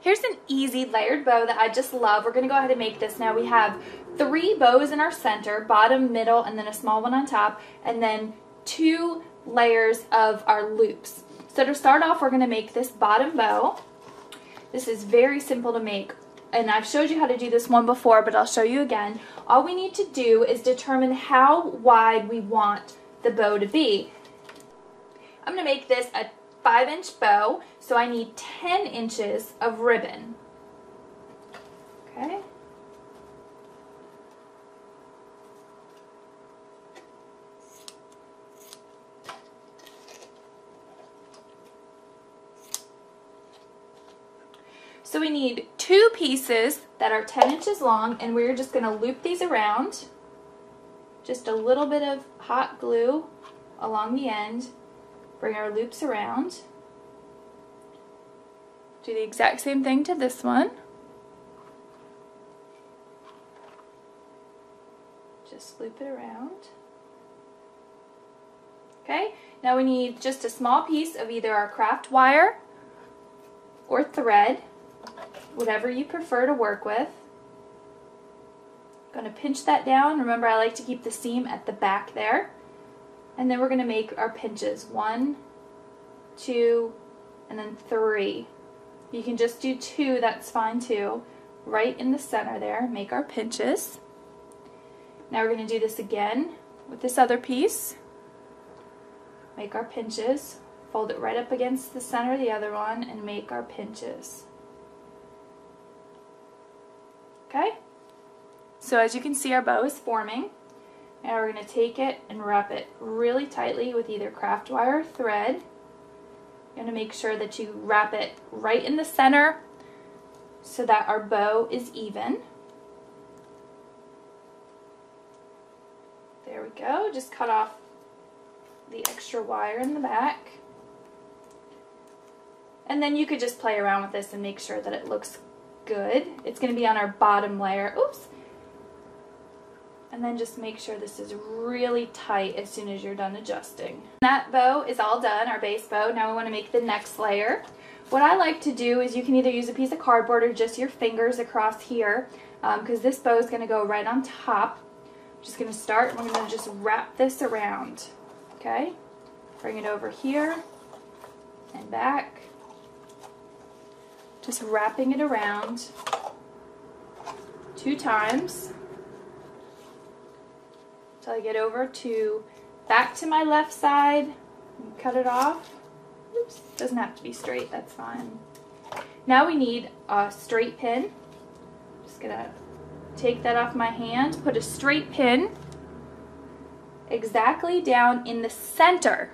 Here's an easy layered bow that I just love. We're going to go ahead and make this now. We have 3 bows in our center, bottom, middle, and then a small one on top, and then 2 layers of our loops. So to start off, we're going to make this bottom bow. This is very simple to make, and I've showed you how to do this one before, but I'll show you again. All we need to do is determine how wide we want the bow to be. I'm going to make this a 5-inch bow, so I need 10 inches of ribbon. Okay. So we need 2 pieces that are 10 inches long, and we're just going to loop these around. Just a little bit of hot glue along the end. Bring our loops around. Do the exact same thing to this one. Just loop it around. Okay, now we need just a small piece of either our craft wire or thread, whatever you prefer to work with. I'm going to pinch that down. Remember, I like to keep the seam at the back there. And then we're going to make our pinches. 1, 2, and then 3. You can just do 2, that's fine too. Right in the center there, make our pinches. Now we're going to do this again with this other piece. Make our pinches. Fold it right up against the center of the other one and make our pinches. Okay? So as you can see, our bow is forming. Now we're going to take it and wrap it really tightly with either craft wire or thread. You're going to make sure that you wrap it right in the center so that our bow is even. There we go. Just cut off the extra wire in the back. And then you could just play around with this and make sure that it looks good. It's going to be on our bottom layer. Oops. And then just make sure this is really tight as soon as you're done adjusting. That bow is all done, our base bow. Now we want to make the next layer. What I like to do is you can either use a piece of cardboard or just your fingers across here, because this bow is going to go right on top. I'm just going to start and we're going to just wrap this around. Okay? Bring it over here and back. Just wrapping it around 2 times. Until I get over to back to my left side and cut it off. Oops, doesn't have to be straight, that's fine. Now we need a straight pin. Just gonna take that off my hand, put a straight pin exactly down in the center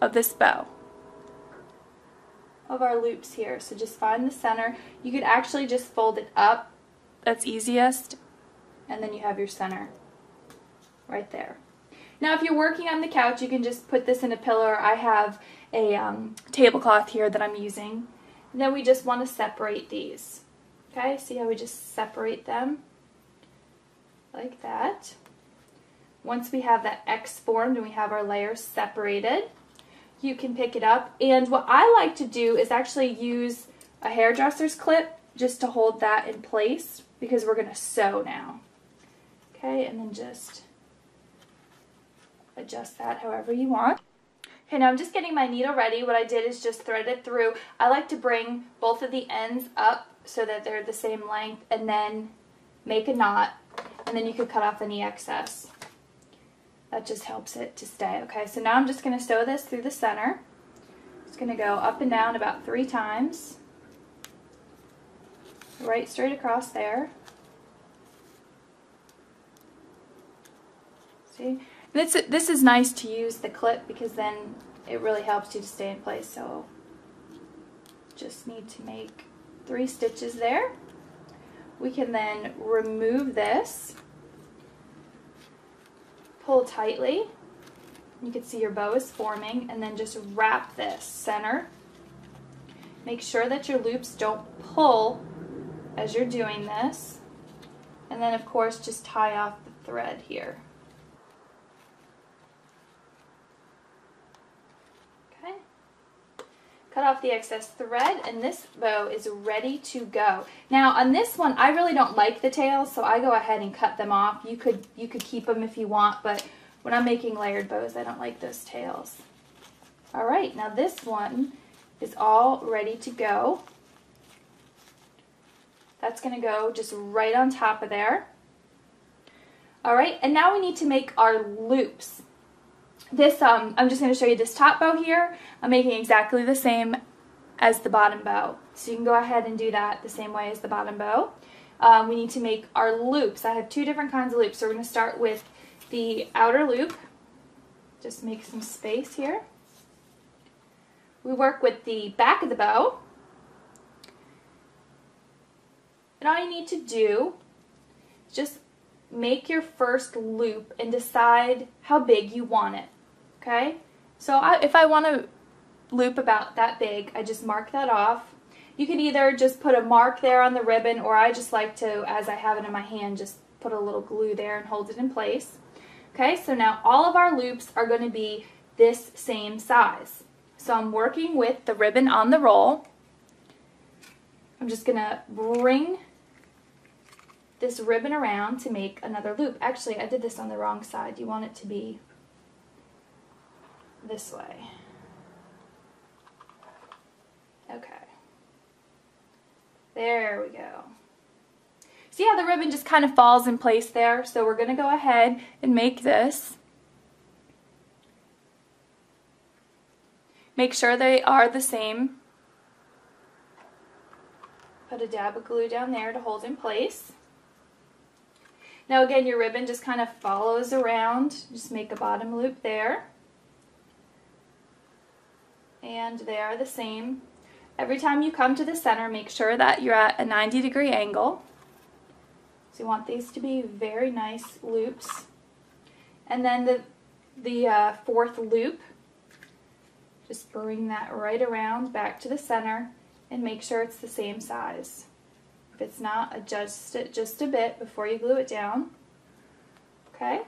of this bow of our loops here. So just find the center. You could actually just fold it up, that's easiest, and then you have your center right there. Now if you're working on the couch, you can just put this in a pillow. I have a tablecloth here that I'm using. And then we just want to separate these. Okay, see how we just separate them like that. Once we have that X formed and we have our layers separated, you can pick it up. And what I like to do is actually use a hairdresser's clip just to hold that in place, because we're going to sew now. Okay, and then just adjust that however you want. Okay, now I'm just getting my needle ready. What I did is just thread it through. I like to bring both of the ends up so that they're the same length, and then make a knot, and then you could cut off any excess. That just helps it to stay. Okay, so now I'm just going to sew this through the center. It's going to go up and down about 3 times. Right straight across there. See? This is nice to use the clip, because then it really helps you to stay in place. So just need to make 3 stitches there. We can then remove this, pull tightly. You can see your bow is forming, and then just wrap this center. Make sure that your loops don't pull as you're doing this. And then of course just tie off the thread here. Cut cut off the excess thread, and this bow is ready to go. Now on this one, I really don't like the tails, so I go ahead and cut them off. You could keep them if you want, but when I'm making layered bows, I don't like those tails. All right, now this one is all ready to go. That's gonna go just right on top of there. All right, and now we need to make our loops. This, I'm just going to show you this top bow here. I'm making exactly the same as the bottom bow. So you can go ahead and do that the same way as the bottom bow. We need to make our loops. I have two different kinds of loops. So we're going to start with the outer loop. Just make some space here. We work with the back of the bow. And all you need to do is just make your first loop and decide how big you want it. Okay, so if I want to loop about that big, I just mark that off. You could either just put a mark there on the ribbon, or I just like to, as I have it in my hand, just put a little glue there and hold it in place. Okay, so now all of our loops are going to be this same size. So I'm working with the ribbon on the roll. I'm just going to bring this ribbon around to make another loop. Actually, I did this on the wrong side. You want it to be this way. Okay. There we go. See how the ribbon just kind of falls in place there? So we're going to go ahead and make this. Make sure they are the same. Put a dab of glue down there to hold in place. Now again, your ribbon just kind of follows around. Just make a bottom loop there. And they are the same. Every time you come to the center, make sure that you're at a 90-degree angle. So you want these to be very nice loops. And then the fourth loop, just bring that right around back to the center and make sure it's the same size. If it's not, adjust it just a bit before you glue it down. Okay?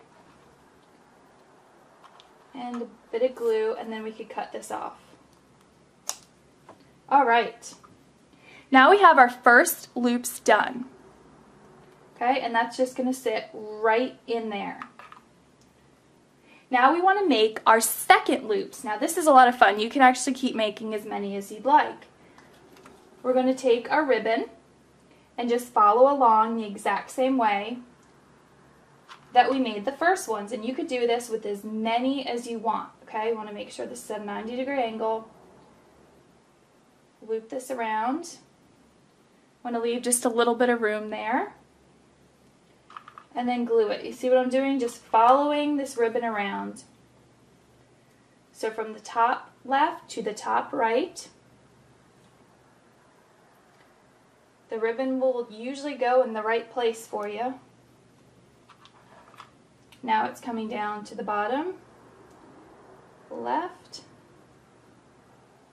And a bit of glue, and then we could cut this off. All right. Now we have our first loops done. Okay, and that's just going to sit right in there. Now we want to make our second loops. Now this is a lot of fun. You can actually keep making as many as you'd like. We're going to take our ribbon and just follow along the exact same way that we made the first ones. And you could do this with as many as you want. Okay, you want to make sure this is at a 90-degree angle. Loop this around. Want to leave just a little bit of room there. And then glue it. You see what I'm doing? Just following this ribbon around. So from the top left to the top right. The ribbon will usually go in the right place for you. Now it's coming down to the bottom left.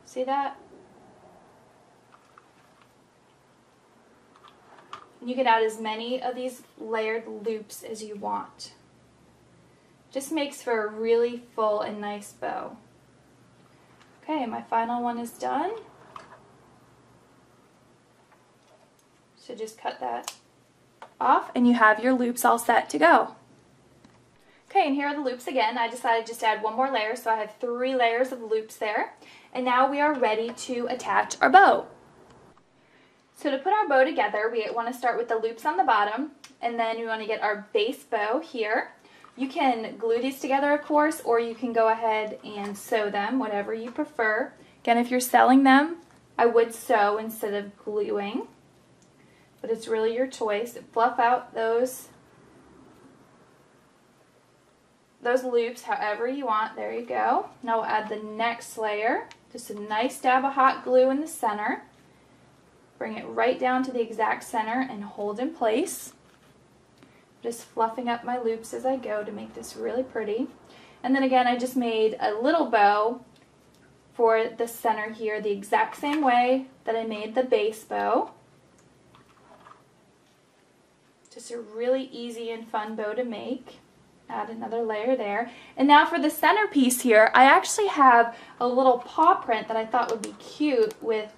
See that? You can add as many of these layered loops as you want. Just makes for a really full and nice bow. Okay, my final one is done. So just cut that off and you have your loops all set to go. Okay, and here are the loops again. I decided just to add one more layer, so I have 3 layers of loops there. And now we are ready to attach our bow. So to put our bow together, we want to start with the loops on the bottom, and then we want to get our base bow here. You can glue these together, of course, or you can go ahead and sew them, whatever you prefer. Again, if you're selling them, I would sew instead of gluing, but it's really your choice. Fluff out those loops however you want. There you go. Now we'll add the next layer. Just a nice dab of hot glue in the center. Bring it right down to the exact center and hold in place. Just fluffing up my loops as I go to make this really pretty. And then again, I just made a little bow for the center here the exact same way that I made the base bow. Just a really easy and fun bow to make. Add another layer there. And now for the centerpiece here, I actually have a little paw print that I thought would be cute with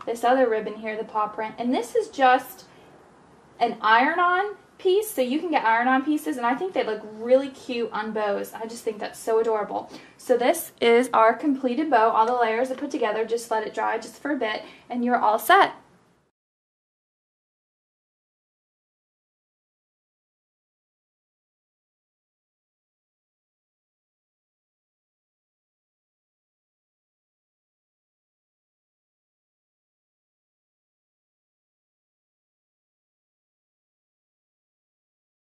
this other ribbon here, the paw print. And this is just an iron-on piece, so you can get iron-on pieces, and I think they look really cute on bows. I just think that's so adorable. So this is our completed bow. All the layers are put together. Just let it dry just for a bit, and you're all set.